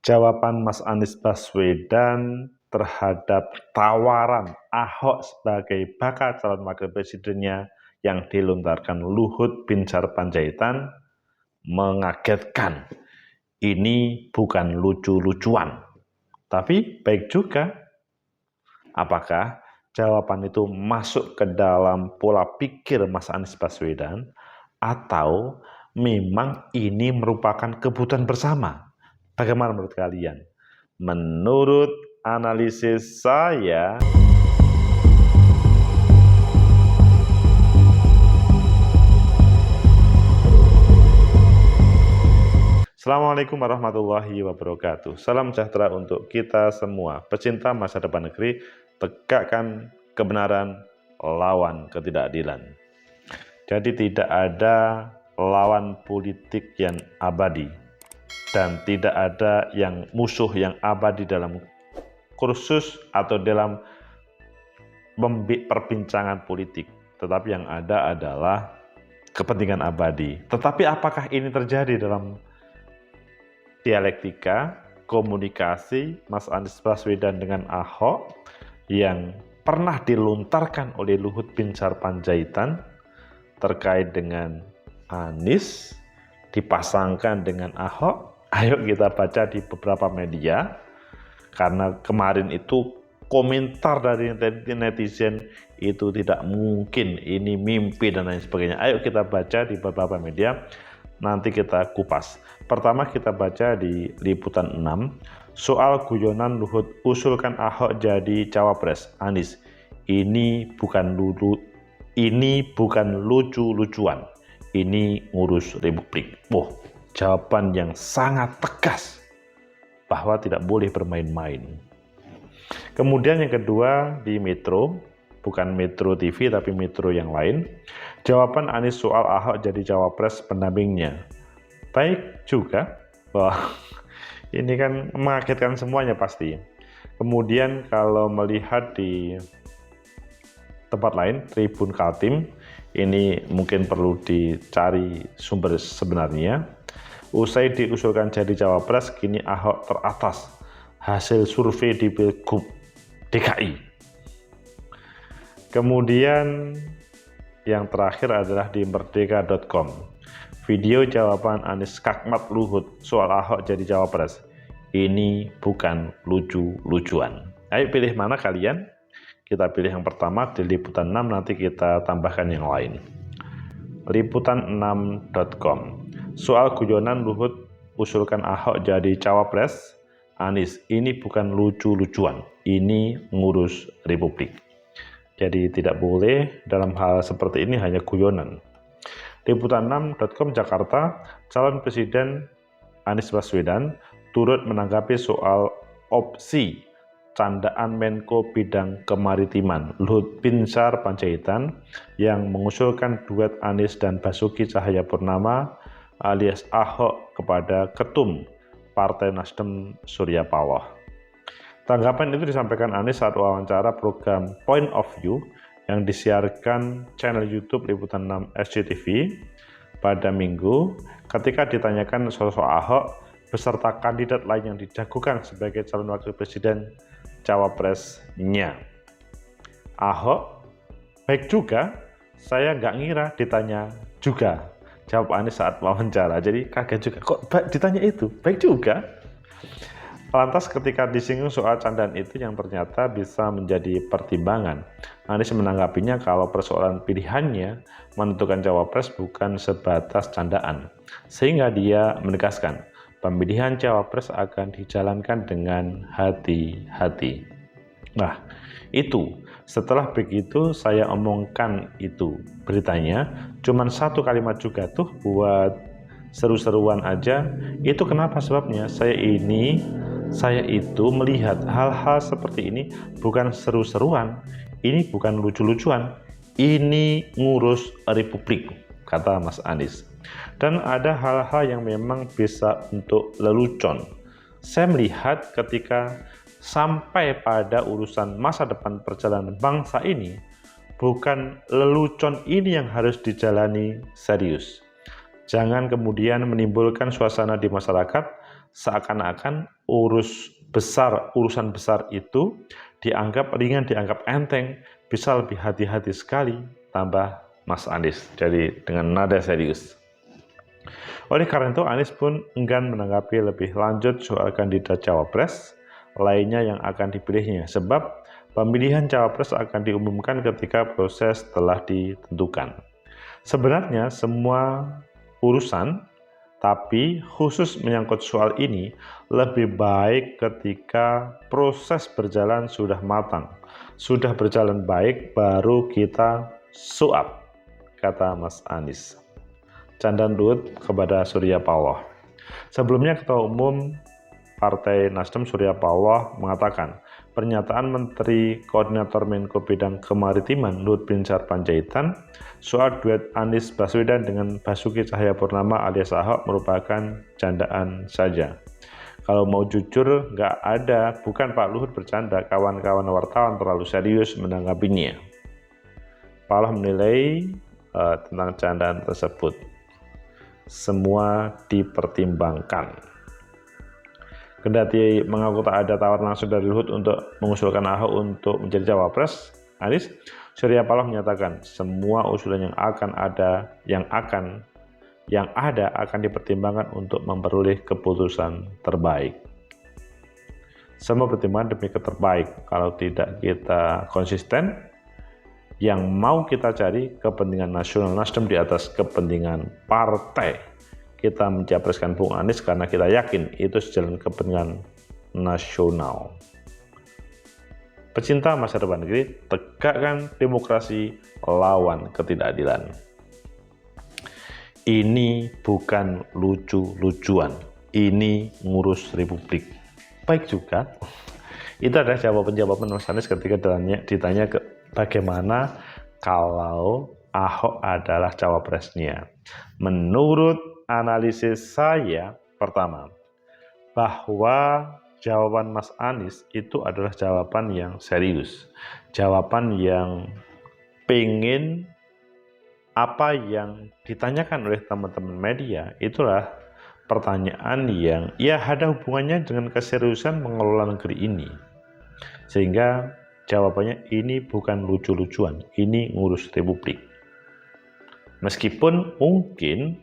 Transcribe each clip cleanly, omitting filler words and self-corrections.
Jawaban Mas Anies Baswedan terhadap tawaran Ahok sebagai bakal calon wakil presidennya yang dilontarkan Luhut Binsar Panjaitan mengagetkan. Ini bukan lucu-lucuan, tapi baik juga. Apakah jawaban itu masuk ke dalam pola pikir Mas Anies Baswedan atau memang ini merupakan kebutuhan bersama? Bagaimana menurut kalian? Menurut analisis saya, Assalamualaikum warahmatullahi wabarakatuh. Salam sejahtera untuk kita semua. Pecinta masa depan negeri, tegakkan kebenaran, lawan ketidakadilan. Jadi tidak ada lawan politik yang abadi dan tidak ada yang musuh yang abadi dalam kursus atau dalam perbincangan politik. Tetapi yang ada adalah kepentingan abadi. Tetapi apakah ini terjadi dalam dialektika, komunikasi Mas Anies Baswedan dengan Ahok yang pernah dilontarkan oleh Luhut Binsar Panjaitan terkait dengan Anies dipasangkan dengan Ahok? Ayo kita baca di beberapa media, karena kemarin itu komentar dari netizen itu tidak mungkin, ini mimpi dan lain sebagainya. Ayo kita baca di beberapa media, nanti kita kupas. Pertama kita baca di Liputan 6, soal guyonan Luhut usulkan Ahok jadi cawapres Anies. Ini bukan lucu-lucuan, ini ngurus Republik. Jawaban yang sangat tegas bahwa tidak boleh bermain-main. Kemudian yang kedua di Metro, bukan Metro TV tapi Metro yang lain, jawaban Anies soal Ahok jadi cawapres pendampingnya. Baik juga. Wah, ini kan mengagetkan semuanya pasti. Kemudian kalau melihat di tempat lain, Tribun Kaltim, ini mungkin perlu dicari sumber sebenarnya. Usai diusulkan jadi cawapres, kini Ahok teratas hasil survei di Pilgub DKI. Kemudian yang terakhir adalah di merdeka.com. Video jawaban Anies Kakmat Luhut soal Ahok jadi cawapres. Ini bukan lucu-lucuan. Ayo pilih mana kalian? Kita pilih yang pertama di Liputan 6, nanti kita tambahkan yang lain. Liputan6.com. Soal guyonan Luhut usulkan Ahok jadi cawapres Anies, ini bukan lucu-lucuan, ini ngurus Republik. Jadi tidak boleh dalam hal seperti ini hanya guyonan. Liputan6.com Jakarta, calon presiden Anies Baswedan turut menanggapi soal opsi candaan Menko Bidang Kemaritiman Luhut Binsar Panjaitan yang mengusulkan duet Anies dan Basuki Cahayapurnama alias Ahok kepada Ketum Partai Nasdem Surya Paloh. Tanggapan itu disampaikan Anies saat wawancara program Point of View yang disiarkan channel YouTube Liputan 6 SCTV pada Minggu ketika ditanyakan sosok Ahok beserta kandidat lain yang dijagokan sebagai calon wakil presiden cawapresnya. Ahok, baik juga, saya nggak ngira ditanya juga, jawab Anies saat wawancara. Jadi kaget juga, kok ditanya itu, baik juga. Lantas ketika disinggung soal candaan itu yang ternyata bisa menjadi pertimbangan, Anies menanggapinya kalau persoalan pilihannya menentukan cawapres bukan sebatas candaan, sehingga dia menegaskan pemilihan cawapres akan dijalankan dengan hati-hati. Nah, itu setelah begitu saya omongkan itu beritanya, cuman satu kalimat juga tuh buat seru-seruan aja. Itu kenapa sebabnya? Saya itu melihat hal-hal seperti ini bukan seru-seruan, ini bukan lucu-lucuan, ini ngurus Republik, kata Mas Anies. Dan ada hal-hal yang memang bisa untuk lelucon. Saya melihat ketika sampai pada urusan masa depan perjalanan bangsa ini, bukan lelucon ini yang harus dijalani serius. Jangan kemudian menimbulkan suasana di masyarakat seakan-akan urusan besar itu dianggap ringan, dianggap enteng, bisa lebih hati-hati sekali, tambah Mas Anies. Jadi dengan nada serius. Oleh karena itu, Anies pun enggan menanggapi lebih lanjut soal kandidat cawapres lainnya yang akan dipilihnya, sebab pemilihan cawapres akan diumumkan ketika proses telah ditentukan. Sebenarnya semua urusan, tapi khusus menyangkut soal ini, lebih baik ketika proses berjalan sudah matang, sudah berjalan baik, baru kita suap, kata Mas Anies. Candan Luhut kepada Surya Paloh. Sebelumnya Ketua Umum Partai Nasdem Surya Paloh mengatakan, pernyataan Menteri Koordinator Menko Bidang Kemaritiman Luhut Binsar Panjaitan soal duet Anies Baswedan dengan Basuki Cahayapurnama alias Ahok merupakan candaan saja. Kalau mau jujur, nggak ada, bukan Pak Luhut bercanda, kawan-kawan wartawan terlalu serius menanggapinya. Paloh menilai tentang candaan tersebut, semua dipertimbangkan. Kendati mengaku tak ada tawaran langsung dari Luhut untuk mengusulkan Ahok untuk menjadi cawapres Anies, Surya Paloh menyatakan semua usulan yang ada akan dipertimbangkan untuk memperoleh keputusan terbaik. Semua pertimbangan demi terbaik. Kalau tidak kita konsisten, yang mau kita cari kepentingan nasional Nasdem di atas kepentingan partai. Kita mencapreskan Bung Anies karena kita yakin itu sejalan kepentingan nasional. Pecinta masa depan negeri, tegakkan demokrasi, lawan ketidakadilan. Ini bukan lucu-lucuan, ini ngurus republik. Baik juga, itu adalah jawaban-jawaban Mas Anies ketika ditanya bagaimana kalau Ahok adalah cawapresnya. Menurut analisis saya, pertama, bahwa jawaban Mas Anies itu adalah jawaban yang serius, jawaban yang pengen apa yang ditanyakan oleh teman-teman media, itulah pertanyaan yang ya ada hubungannya dengan keseriusan mengelola negeri ini. Sehingga jawabannya ini bukan lucu-lucuan, ini ngurus republik. Meskipun mungkin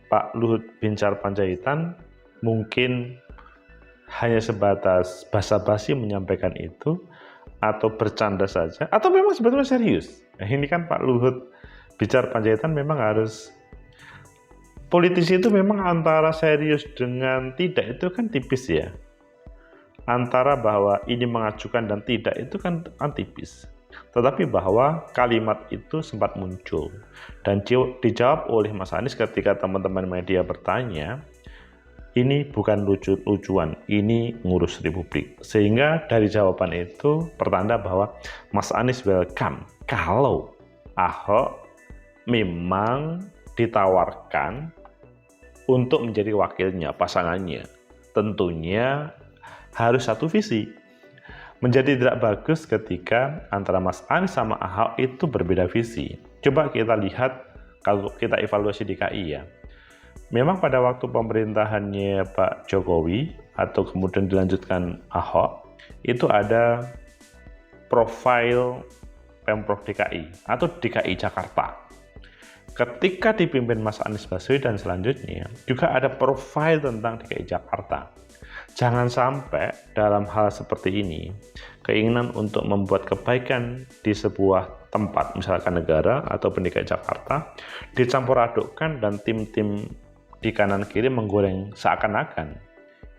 Pak Luhut Binsar Panjaitan mungkin hanya sebatas basa-basi menyampaikan itu, atau bercanda saja, atau memang sebetulnya serius. Nah, ini kan Pak Luhut Binsar Panjaitan memang harus, politisi itu memang antara serius dengan tidak itu kan tipis ya. Antara bahwa ini mengajukan dan tidak itu kan tipis. Tetapi bahwa kalimat itu sempat muncul dan dijawab oleh Mas Anies ketika teman-teman media bertanya, ini bukan lucu-lucuan, ini ngurus republik. Sehingga dari jawaban itu pertanda bahwa Mas Anies welcome kalau Ahok memang ditawarkan untuk menjadi wakilnya, pasangannya. Tentunya harus satu visi. Menjadi tidak bagus ketika antara Mas Anies sama Ahok itu berbeda visi. Coba kita lihat, kalau kita evaluasi DKI ya. Memang pada waktu pemerintahannya Pak Jokowi atau kemudian dilanjutkan Ahok, itu ada profil Pemprov DKI atau DKI Jakarta. Ketika dipimpin Mas Anies Baswedan selanjutnya, juga ada profil tentang DKI Jakarta. Jangan sampai dalam hal seperti ini, keinginan untuk membuat kebaikan di sebuah tempat, misalkan negara atau DKI Jakarta, dicampur adukkan dan tim-tim di kanan kiri menggoreng seakan-akan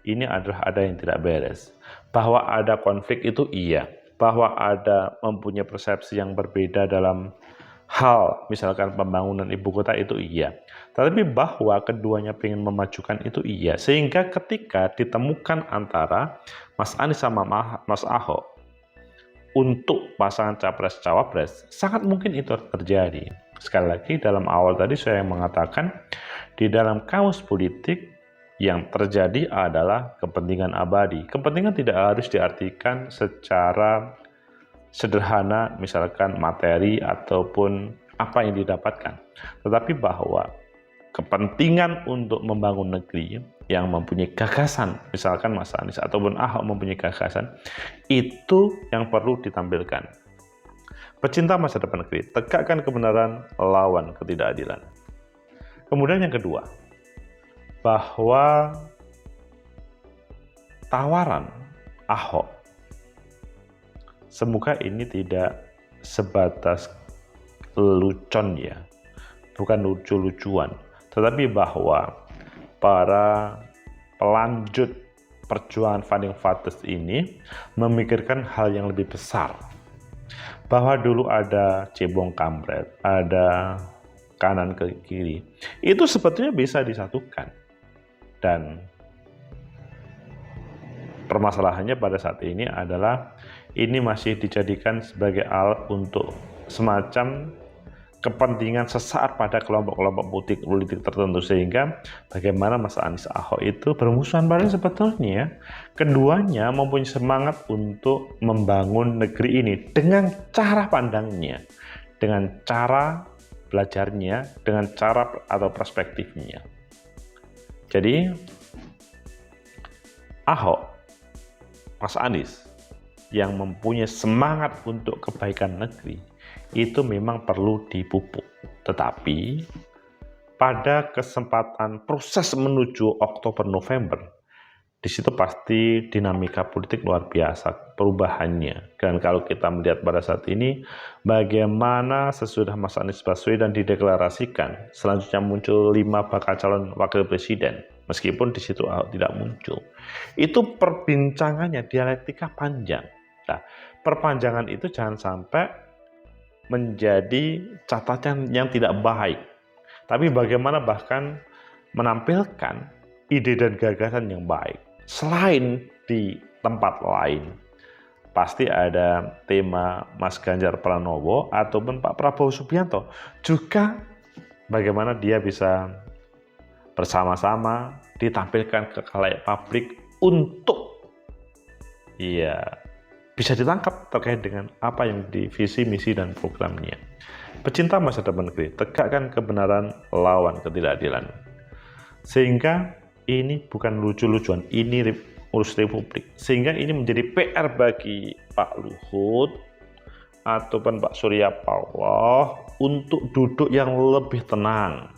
ini adalah ada yang tidak beres. Bahwa ada konflik itu iya, bahwa ada mempunyai persepsi yang berbeda dalam hal misalkan pembangunan ibu kota itu iya. Tetapi bahwa keduanya ingin memajukan itu iya. Sehingga ketika ditemukan antara Mas Anies sama Mas Ahok untuk pasangan capres-cawapres, sangat mungkin itu terjadi. Sekali lagi dalam awal tadi saya mengatakan di dalam kamus politik yang terjadi adalah kepentingan abadi. Kepentingan tidak harus diartikan secara sederhana, misalkan materi ataupun apa yang didapatkan. Tetapi bahwa kepentingan untuk membangun negeri yang mempunyai gagasan, misalkan Mas Anies ataupun Ahok mempunyai gagasan, itu yang perlu ditampilkan. Pecinta masa depan negeri, tegakkan kebenaran, lawan ketidakadilan. Kemudian yang kedua, bahwa tawaran Ahok, semoga ini tidak sebatas lelucon ya, bukan lucu-lucuan, tetapi bahwa para pelanjut perjuangan Founding Fathers ini memikirkan hal yang lebih besar. Bahwa dulu ada cebong kampret, ada kanan ke kiri, itu sebetulnya bisa disatukan. Dan permasalahannya pada saat ini adalah ini masih dijadikan sebagai alat untuk semacam kepentingan sesaat pada kelompok-kelompok politik tertentu, sehingga bagaimana Mas Anies Ahok itu bermusuhan, padahal sebetulnya keduanya mempunyai semangat untuk membangun negeri ini dengan cara pandangnya, dengan cara belajarnya, dengan cara atau perspektifnya. Jadi Ahok, Mas Anies yang mempunyai semangat untuk kebaikan negeri itu memang perlu dipupuk. Tetapi pada kesempatan proses menuju Oktober-November, di situ pasti dinamika politik luar biasa perubahannya. Dan kalau kita melihat pada saat ini, bagaimana sesudah Mas Anies Baswedan dideklarasikan, selanjutnya muncul 5 bakal calon wakil presiden, meskipun di situ Ahok tidak muncul. Itu perbincangannya, dialektika panjang. Nah, perpanjangan itu jangan sampai menjadi catatan yang tidak baik, tapi bagaimana bahkan menampilkan ide dan gagasan yang baik. Selain di tempat lain, pasti ada tema Mas Ganjar Pranowo ataupun Pak Prabowo Subianto, juga bagaimana dia bisa bersama-sama ditampilkan ke khalayak publik untuk bisa ditangkap terkait dengan apa yang di visi, misi, dan programnya. Pecinta masa depan negeri, tegakkan kebenaran, lawan ketidakadilan. Sehingga ini bukan lucu-lucuan, ini urus republik. Sehingga ini menjadi PR bagi Pak Luhut ataupun Pak Surya Paloh untuk duduk yang lebih tenang.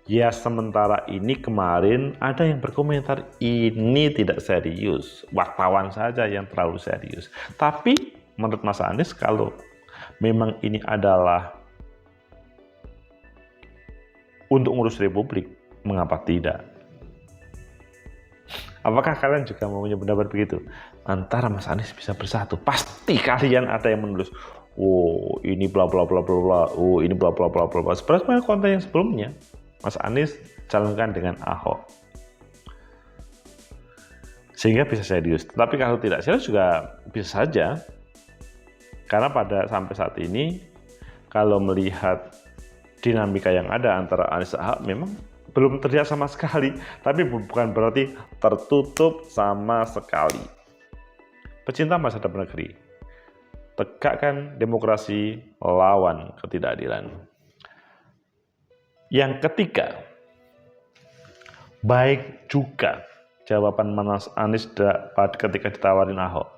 Ya, sementara ini kemarin ada yang berkomentar ini tidak serius, wartawan saja yang terlalu serius. Tapi menurut Mas Anies, kalau memang ini adalah untuk ngurus republik, mengapa tidak? Apakah kalian juga mau punya pendapat begitu? Antara Mas Anies bisa bersatu, pasti kalian ada yang menulis, oh ini bla bla bla bla bla, oh ini bla bla bla bla. Sebenarnya konten yang sebelumnya Mas Anies calonkan dengan Ahok, sehingga bisa serius. Tetapi kalau tidak serius juga bisa saja, karena sampai saat ini kalau melihat dinamika yang ada antara Anies dan Ahok memang belum terlihat sama sekali, tapi bukan berarti tertutup sama sekali. Pecinta masa depan negeri, tegakkan demokrasi, lawan ketidakadilan. Yang ketiga, baik juga jawaban Mas Anies ketika ditawarin Ahok.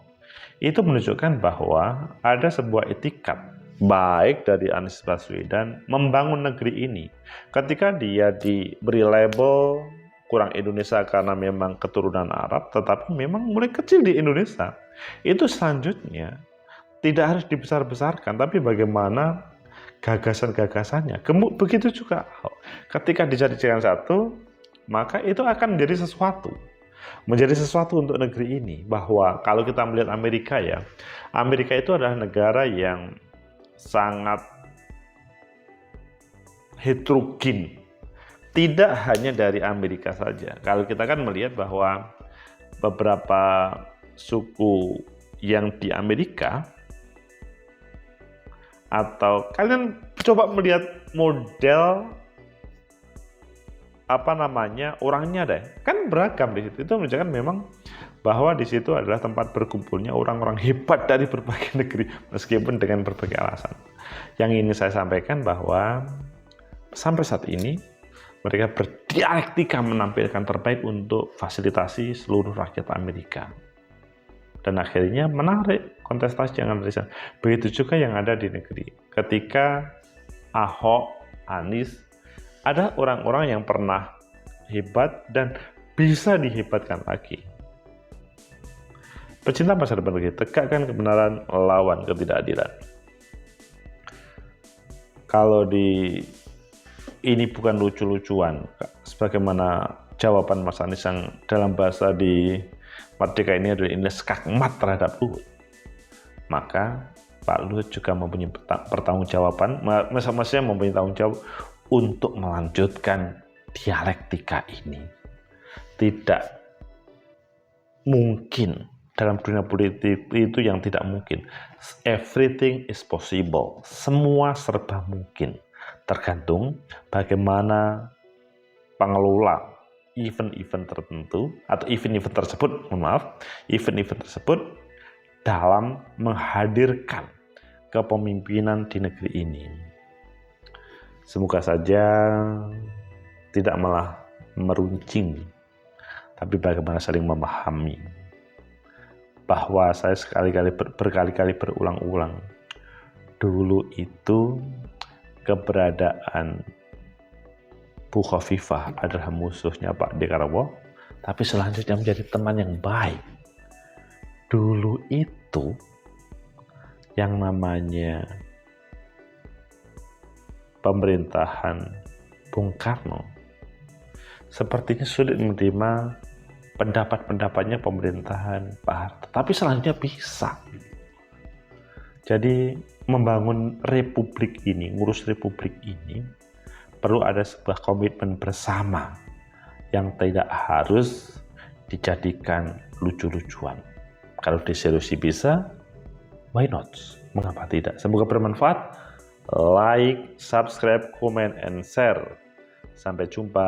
Itu menunjukkan bahwa ada sebuah etikat baik dari Anies Baswedan membangun negeri ini. Ketika dia diberi label kurang Indonesia karena memang keturunan Arab, tetapi memang mulai kecil di Indonesia. Itu selanjutnya tidak harus dibesar-besarkan, tapi bagaimana gagasan-gagasannya. Begitu juga ketika dijadikan satu, maka itu akan menjadi sesuatu untuk negeri ini. Bahwa kalau kita melihat Amerika ya, Amerika itu adalah negara yang sangat heterogen, tidak hanya dari Amerika saja. Kalau kita kan melihat bahwa beberapa suku yang di Amerika, atau kalian coba melihat model orangnya deh, kan beragam di situ. Itu menunjukkan memang bahwa di situ adalah tempat berkumpulnya orang-orang hebat dari berbagai negeri, meskipun dengan berbagai alasan. Yang ini saya sampaikan bahwa sampai saat ini mereka berdiri dialektika menampilkan terbaik untuk fasilitasi seluruh rakyat Amerika. Dan akhirnya menarik kontestasi yang ada di sana. Begitu juga yang ada di negeri. Ketika Ahok, Anies, ada orang-orang yang pernah hebat dan bisa dihebatkan lagi. Pecinta masa depan lagi, tegakkan kebenaran, lawan ketidakadilan. Kalau ini bukan lucu-lucuan, sebagaimana jawaban Mas Anies yang dalam bahasa di Merdeka ini adalah ini skakmat terhadap Luhut, maka Pak Luhut juga mempunyai pertanggungjawaban, maksudnya mempunyai tanggung jawab untuk melanjutkan dialektika ini. Tidak mungkin dalam dunia politik itu yang tidak mungkin. Everything is possible. Semua serba mungkin. Tergantung bagaimana pengelola event-event tertentu atau event-event tersebut dalam menghadirkan kepemimpinan di negeri ini. Semoga saja tidak malah meruncing, tapi bagaimana saling memahami. Bahwa saya berkali-kali berulang-ulang, dulu itu keberadaan Bu Khofifah adalah musuhnya Pak Dekarwo, tapi selanjutnya menjadi teman yang baik. Dulu itu yang namanya pemerintahan Bung Karno sepertinya sulit menerima pendapat-pendapatnya pemerintahan Pak Harto, tapi selanjutnya bisa. Jadi membangun republik ini, ngurus republik ini, perlu ada sebuah komitmen bersama yang tidak harus dijadikan lucu-lucuan. Kalau diseriusi bisa, why not? Mengapa tidak? Semoga bermanfaat. Like, subscribe, comment, and share. Sampai jumpa.